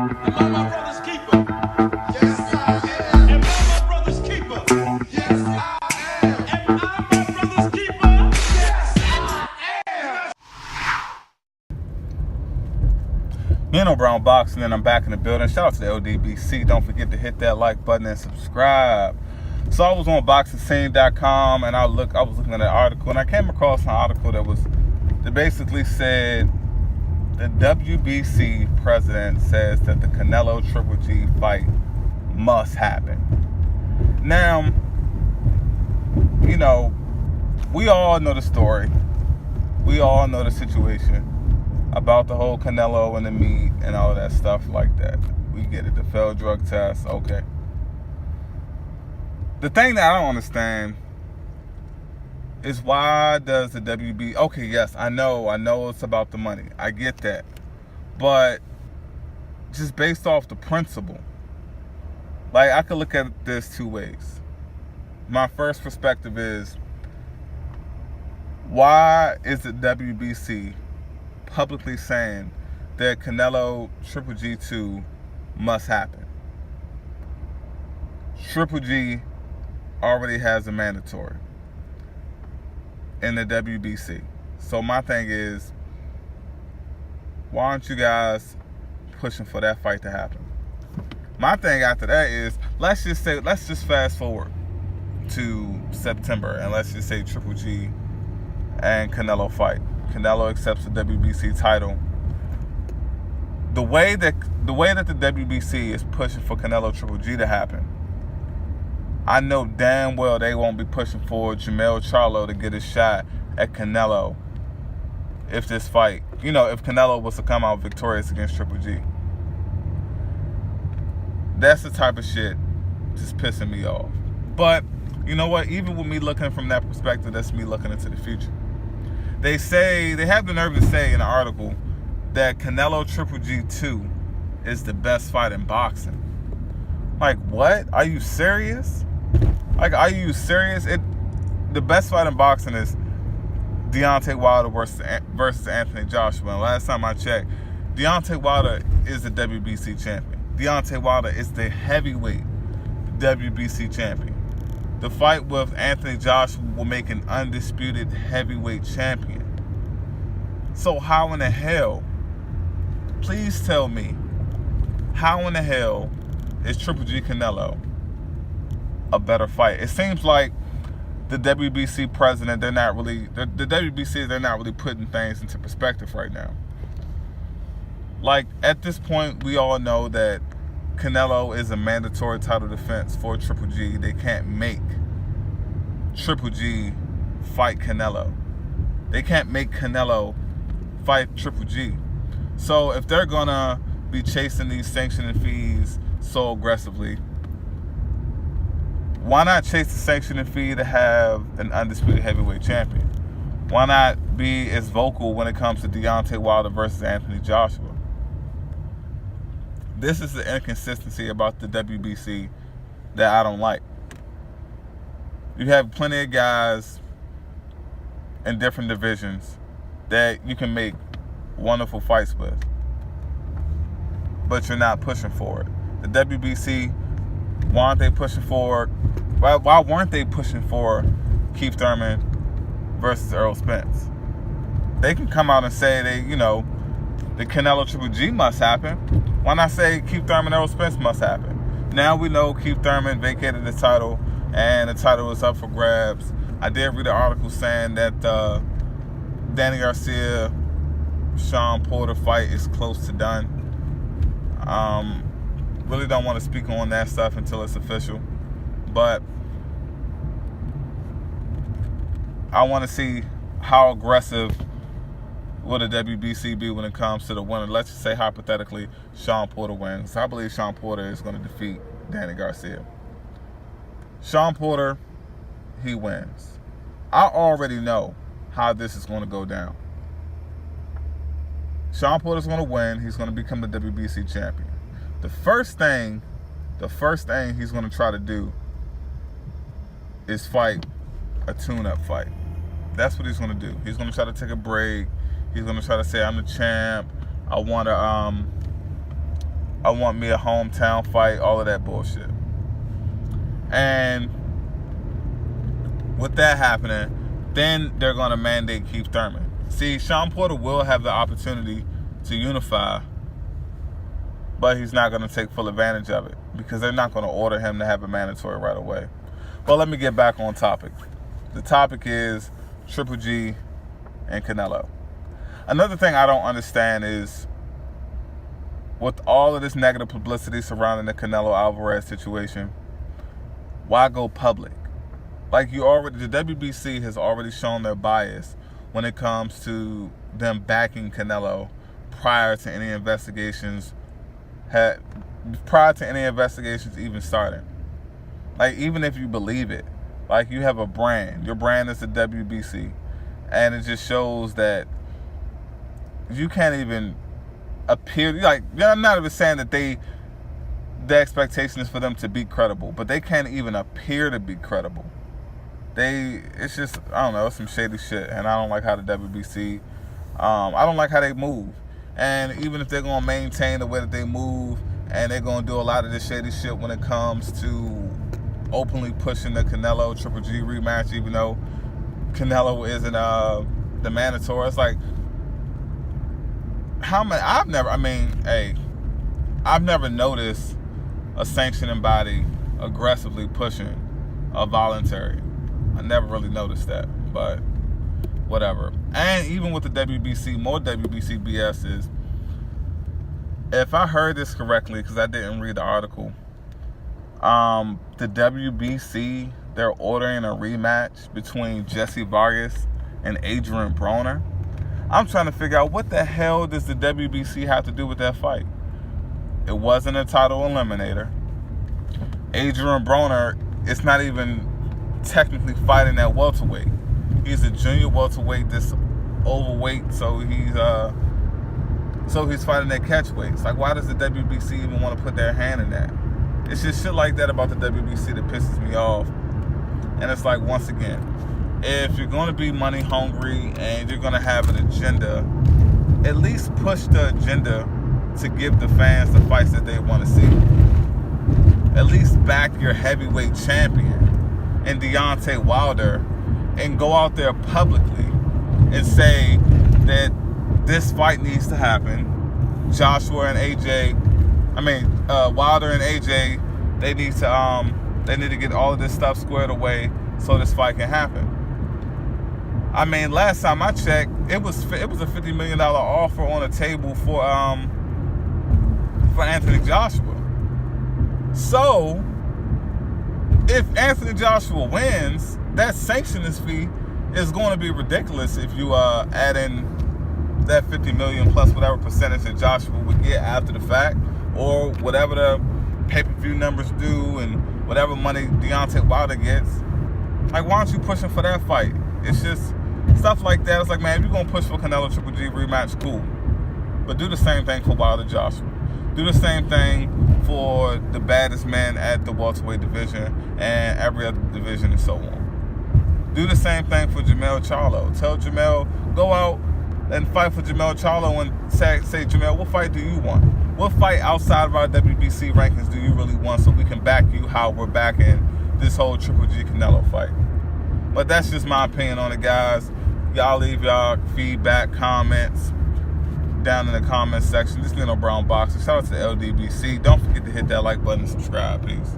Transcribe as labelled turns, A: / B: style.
A: Am I my brother's keeper? Yes, I am. Am I my brother's keeper? Yes, I am. Am I my brother's keeper? Yes, I am.
B: Nino Brown Boxing, and I'm back in the building. Shout out to the WBC. Don't forget to hit that like button and subscribe. So I was on boxingscene.com and I was looking at an article, and I came across an article that basically said the WBC president says that the Canelo Triple G fight must happen. Now, you know, we all know the story. We all know the situation about the whole Canelo and the meat and all that stuff like that. We get it. The failed drug test. Okay. The thing that I don't understand is why does the WBC... Okay, yes, I know it's about the money. I get that. But just based off the principle, like, I could look at this two ways. My first perspective is, why is the WBC publicly saying that Canelo Triple G2 must happen? Triple G already has a mandatory in the WBC. So my thing is, why aren't you guys pushing for that fight to happen? My thing after that is, let's just fast forward to September, and let's just say Triple G and Canelo fight. Canelo accepts the WBC title. The way that the WBC is pushing for Canelo Triple G to happen, I know damn well they won't be pushing for Jermell Charlo to get a shot at Canelo if this fight, if Canelo was to come out victorious against Triple G. That's the type of shit just pissing me off. But, you know what? Even with me looking from that perspective, that's me looking into the future. They have the nerve to say in the article that Canelo Triple G2 is the best fight in boxing. Like, what? Are you serious? Are you serious? The best fight in boxing is Deontay Wilder versus Anthony Joshua. And last time I checked, Deontay Wilder is the WBC champion. Deontay Wilder is the heavyweight WBC champion. The fight with Anthony Joshua will make an undisputed heavyweight champion. So how in the hell, please tell me, how in the hell is Triple G Canelo a better fight? It seems like the WBC president, they're not really putting things into perspective right now. Like, at this point, we all know that Canelo is a mandatory title defense for Triple G. They can't make Triple G fight Canelo. They can't make Canelo fight Triple G. So if they're gonna be chasing these sanctioning fees so aggressively, why not chase the sanctioning fee to have an undisputed heavyweight champion? Why not be as vocal when it comes to Deontay Wilder versus Anthony Joshua? This is the inconsistency about the WBC that I don't like. You have plenty of guys in different divisions that you can make wonderful fights with, but you're not pushing for it. The WBC, why aren't they pushing for? Why weren't they pushing for Keith Thurman versus Errol Spence? They can come out and say the Canelo Triple G must happen. Why not say Keith Thurman, Errol Spence must happen? Now we know Keith Thurman vacated the title, and the title is up for grabs. I did read an article saying that Danny Garcia, Sean Porter fight is close to done. Really don't want to speak on that stuff until it's official, but I want to see how aggressive will the WBC be when it comes to the winner. Let's just say hypothetically Sean Porter wins. I believe Sean Porter is going to defeat Danny Garcia. Sean Porter, he wins. I already know how this is going to go down. Sean Porter's going to win. He's going to become the WBC champion. The first thing he's going to try to do is fight a tune-up fight. That's what he's going to do. He's going to try to take a break. He's going to try to say, I'm the champ. I want to I want me a hometown fight, all of that bullshit. And with that happening, then they're going to mandate Keith Thurman. See, Sean Porter will have the opportunity to unify, but he's not going to take full advantage of it because they're not going to order him to have a mandatory right away. Well, let me get back on topic. The topic is Triple G and Canelo. Another thing I don't understand is, with all of this negative publicity surrounding the Canelo Alvarez situation, why go public? Like, the WBC has already shown their bias when it comes to them backing Canelo prior to any investigations even starting. Like, even if you believe it, like, you have a brand. Your brand is the WBC. And it just shows that you can't even appear, like, I'm not even saying that the expectation is for them to be credible, but they can't even appear to be credible. It's just, I don't know, it's some shady shit, and I don't like how the WBC, I don't like how they move. And even if they're going to maintain the way that they move, and they're going to do a lot of this shady shit when it comes to openly pushing the Canelo Triple G rematch, even though Canelo isn't the mandatory, it's like, I've never noticed a sanctioning body aggressively pushing a voluntary. I never really noticed that, but whatever. And even with the WBC, more WBC BS is, if I heard this correctly, because I didn't read the article, the WBC, they're ordering a rematch between Jesse Vargas and Adrian Broner. I'm trying to figure out, what the hell does the WBC have to do with that fight? It wasn't a title eliminator. Adrian Broner is not even technically fighting at welterweight. He's a junior welterweight that's overweight, so he's fighting at catchweights. Like, why does the WBC even want to put their hand in that? It's just shit like that about the WBC that pisses me off. And it's like, once again, if you're going to be money hungry and you're going to have an agenda, at least push the agenda to give the fans the fights that they want to see. At least back your heavyweight champion and Deontay Wilder, and go out there publicly and say that this fight needs to happen. Wilder and AJ, they need to get all of this stuff squared away so this fight can happen. I mean, last time I checked, it was a $50 million offer on the table for Anthony Joshua. So, if Anthony Joshua wins, that sanctions fee is going to be ridiculous if you add in that $50 million plus whatever percentage that Joshua would get after the fact, or whatever the pay-per-view numbers do, and whatever money Deontay Wilder gets. Like, why aren't you pushing for that fight? It's just stuff like that. It's like, man, if you're going to push for Canelo Triple G rematch, cool. But do the same thing for Wilder Joshua. Do the same thing for the baddest man at the welterweight division and every other division and so on. Do the same thing for Jermell Charlo. Tell Jermell, go out and fight for Jermell Charlo and say, Jermell, what fight do you want? What fight outside of our WBC rankings do you really want, so we can back you how we're backing this whole Triple G Canelo fight? But that's just my opinion on it, guys. Y'all leave y'all feedback, comments down in the comment section. This is Nino Brown Boxer. Shout out to LDBC. Don't forget to hit that like button and subscribe. Peace.